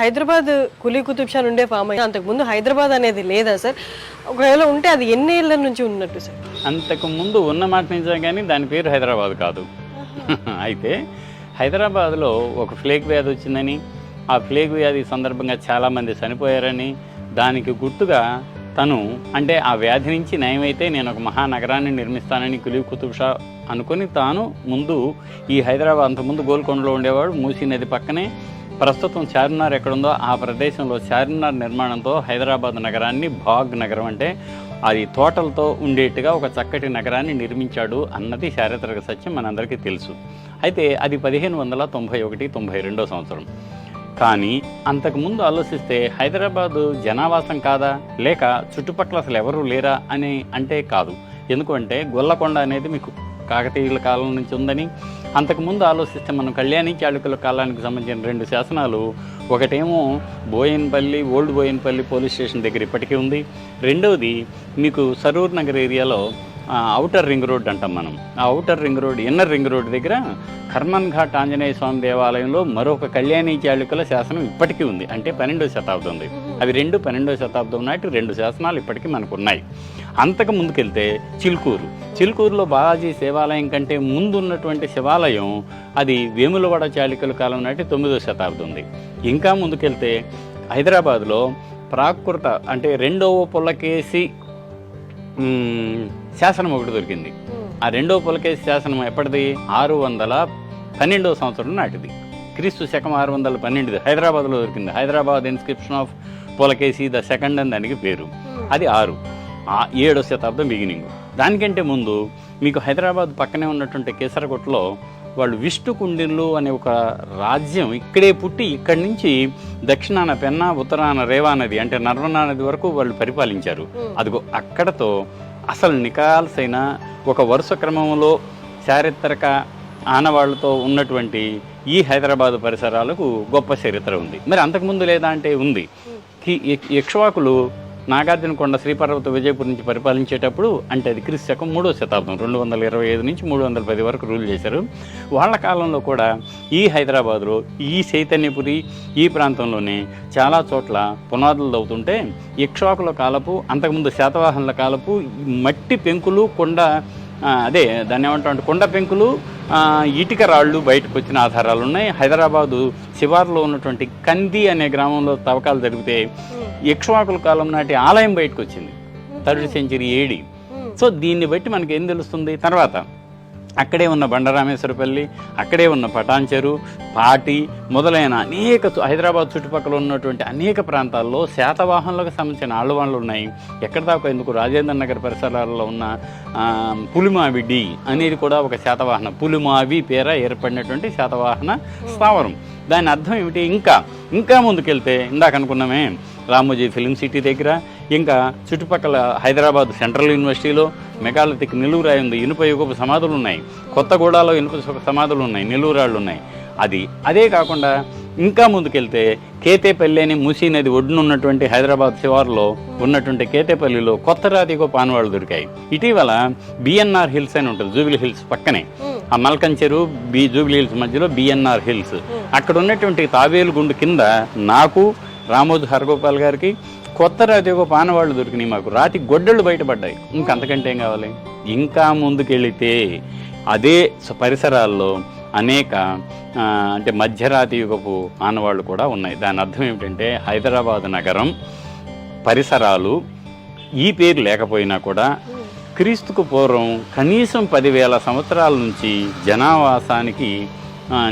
హైదరాబాద్ కులీ కుతుబ్ షా నుండే ఫామ్ అయ్యి అంతకుముందు హైదరాబాద్ అనేది లేదా సార్? ఒకవేళ ఉంటే అది ఎన్ని ఏళ్ళ నుంచి ఉన్నట్టు సార్? అంతకుముందు ఉన్న మాట నిజం, కానీ దాని పేరు హైదరాబాద్ కాదు. అయితే హైదరాబాద్లో ఒక ఫ్లేగ్ వ్యాధి వచ్చిందని, ఆ ఫ్లేగ్ వ్యాధి సందర్భంగా చాలామంది చనిపోయారని, దానికి గుర్తుగా తను అంటే ఆ వ్యాధి నుంచి నయమైతే నేను ఒక మహానగరాన్ని నిర్మిస్తానని కులీ కుతుబ్ షా అనుకుని తాను ముందు ఈ హైదరాబాద్, అంతకుముందు గోల్కొండలో ఉండేవాడు, మూసీ నది పక్కనే. ప్రస్తుతం చార్మినార్ ఎక్కడుందో ఆ ప్రదేశంలో చార్మినార్ నిర్మాణంతో హైదరాబాద్ నగరాన్ని బాగ్ నగరం, అంటే అది తోటలతో ఉండేట్టుగా ఒక చక్కటి నగరాన్ని నిర్మించాడు అన్నది చారిత్రక సత్యం మనందరికీ తెలుసు. అయితే అది 1591-92 సంవత్సరం. కానీ అంతకుముందు ఆలోచిస్తే హైదరాబాదు జనావాసం కాదా, లేక చుట్టుపక్కల అసలు ఎవరూ లేరా అని అంటే కాదు. ఎందుకంటే గొల్లకొండ అనేది మీకు కాకతీయుల కాలం నుంచి ఉందని, అంతకుముందు ఆలోచిస్తే మనం కళ్యాణి చాళుక్యుల కాలానికి సంబంధించిన 2 శాసనాలు, ఒకటేమో Bowenpally, old Bowenpally police station దగ్గర ఇప్పటికీ ఉంది. రెండవది మీకు సరూర్ నగర్ ఏరియాలో ఔటర్ రింగ్ రోడ్ అంటాం మనం. ఆ outer ring road, inner ring road దగ్గర కర్మన్ ఘాట్ ఆంజనేయ స్వామి దేవాలయంలో మరొక కళ్యాణి చాళుక్యుల శాసనం ఇప్పటికీ ఉంది. అంటే 12వ శతాబ్దం. అవి 12వ శతాబ్దం నాటి 2 శాసనాలు ఇప్పటికీ మనకు ఉన్నాయి. అంతకు ముందుకెళ్తే చిలుకూరులో బాలాజీ శివాలయం కంటే ముందు ఉన్నటువంటి శివాలయం అది వేములవాడ చాళుక్యుల కాలం నాటి 9వ శతాబ్దం ఉంది. ఇంకా ముందుకెళ్తే హైదరాబాద్లో ప్రాకృత అంటే 2వ పులకేసి శాసనం ఒకటి దొరికింది. ఆ 2వ పులకేసి శాసనం ఎప్పటిది? 612వ సంవత్సరం నాటిది. క్రీస్తు శకం 612 హైదరాబాద్లో దొరికింది. Hyderabad inscription of Pulakeshi the second అని దానికి పేరు. అది 7వ శతాబ్దం బిగినింగ్. దానికంటే ముందు మీకు హైదరాబాద్ పక్కనే ఉన్నటువంటి కేసరగొట్టలో వాళ్ళు విష్ణుకుండిన్లు అనే ఒక రాజ్యం ఇక్కడే పుట్టి, ఇక్కడి నుంచి దక్షిణాన పెన్నా, ఉత్తరాన రేవా నది అంటే నర్మదా నది వరకు వాళ్ళు పరిపాలించారు. అదిగో అక్కడతో అసలు నికాల్సైన ఒక వరుస క్రమంలో చారిత్రక ఆనవాళ్లతో ఉన్నటువంటి ఈ హైదరాబాదు పరిసరాలకు గొప్ప చరిత్ర ఉంది. మరి అంతకుముందు లేదా అంటే ఉంది. ఇక్ష్వాకులు నాగార్జునకొండ శ్రీపర్వత విజయపూర్ నుంచి పరిపాలించేటప్పుడు, అంటే అది క్రీస్తు శకం 3వ శతాబ్దం 225 నుంచి 310 వరకు రూల్ చేశారు. వాళ్ళ కాలంలో కూడా ఈ హైదరాబాదులో, ఈ చైతన్యపురి ఈ ప్రాంతంలోనే చాలా చోట్ల పునాదులు తవ్వుతుంటే ఇక్ష్వాకుల కాలపు, అంతకుముందు శాతవాహనుల కాలపు మట్టి పెంకులు, అదే దాన్ని ఏమంటామంటే కొండ పెంకులు, ఇటుక రాళ్ళు బయటకు వచ్చిన ఆధారాలు ఉన్నాయి. హైదరాబాదు శివార్లో ఉన్నటువంటి కంది అనే గ్రామంలో తవ్వకాలు జరిగితే ఇక్ష్వాకుల కాలం నాటి ఆలయం బయటకు వచ్చింది, 3rd సెంచరీ AD. సో దీన్ని బట్టి మనకి ఏం తెలుస్తుంది? తర్వాత అక్కడే ఉన్న బండరామేశ్వరపల్లి, అక్కడే ఉన్న పటాన్చెరు, పాటి మొదలైన అనేక హైదరాబాద్ చుట్టుపక్కల ఉన్నటువంటి అనేక ప్రాంతాల్లో శాతవాహనులకు సంబంధించిన ఆళ్ళవాళ్ళు ఉన్నాయి. ఎక్కడ దాకా ఎందుకు రాజేంద్ర నగర్ పరిసరాల్లో ఉన్న పులిమావి డి అనేది కూడా ఒక శాతవాహన, పులిమావి పేర ఏర్పడినటువంటి శాతవాహన స్థావరం. దాని అర్థం ఏమిటి? ఇంకా ముందుకెళ్తే ఇందాక అనుకున్నామే రామోజీ ఫిలిం సిటీ దగ్గర, ఇంకా చుట్టుపక్కల హైదరాబాద్ సెంట్రల్ యూనివర్సిటీలో మెగాలిథిక్ నిలువురాయి ఉంది, ఇనుప యుగపు సమాధులు ఉన్నాయి. కొత్తగూడలో ఇనుప సమాధులు ఉన్నాయి, నిలువురాళ్ళు ఉన్నాయి. అదే కాకుండా ఇంకా ముందుకెళ్తే కేతేపల్లి అని మూసీ నది ఒడ్డునున్నటువంటి హైదరాబాద్ శివారులో ఉన్నటువంటి కేతేపల్లిలో కొత్త రాతిగో పానవాళ్ళు దొరికాయి. ఇటీవల BNR హిల్స్ అని ఉంటుంది, జూబిలీ హిల్స్ పక్కనే, ఆ మల్కంచెరు జూబిలీ హిల్స్ మధ్యలో BNR హిల్స్. అక్కడ ఉన్నటువంటి తాబేలు గుండు కింద నాకు, రామోజు హరగోపాల్ గారికి కొత్త రాతి ఒక పానవాళ్ళు దొరికినాయి. మాకు రాతి గొడ్డళ్ళు బయటపడ్డాయి. ఇంకంతకంటే ఏం కావాలి? ఇంకా ముందుకెళితే అదే పరిసరాల్లో అనేక అంటే మధ్యరాతి యుగపు ఆనవాళ్ళు కూడా ఉన్నాయి. దాని అర్థం ఏమిటంటే హైదరాబాద్ నగరం పరిసరాలు ఈ పేరు లేకపోయినా కూడా క్రీస్తుకు పూర్వం కనీసం 10,000 సంవత్సరాల నుంచి జనావాసానికి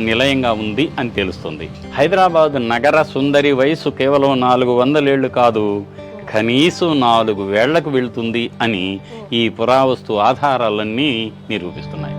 నిలయంగా ఉంది అని తెలుస్తుంది. హైదరాబాద్ నగర సుందరి వయసు కేవలం 400 ఏళ్ళు కాదు, కనీసం 4 వేళ్లకు వెళ్తుంది అని ఈ పురావస్తు ఆధారాలన్నీ నిరూపిస్తున్నాయి.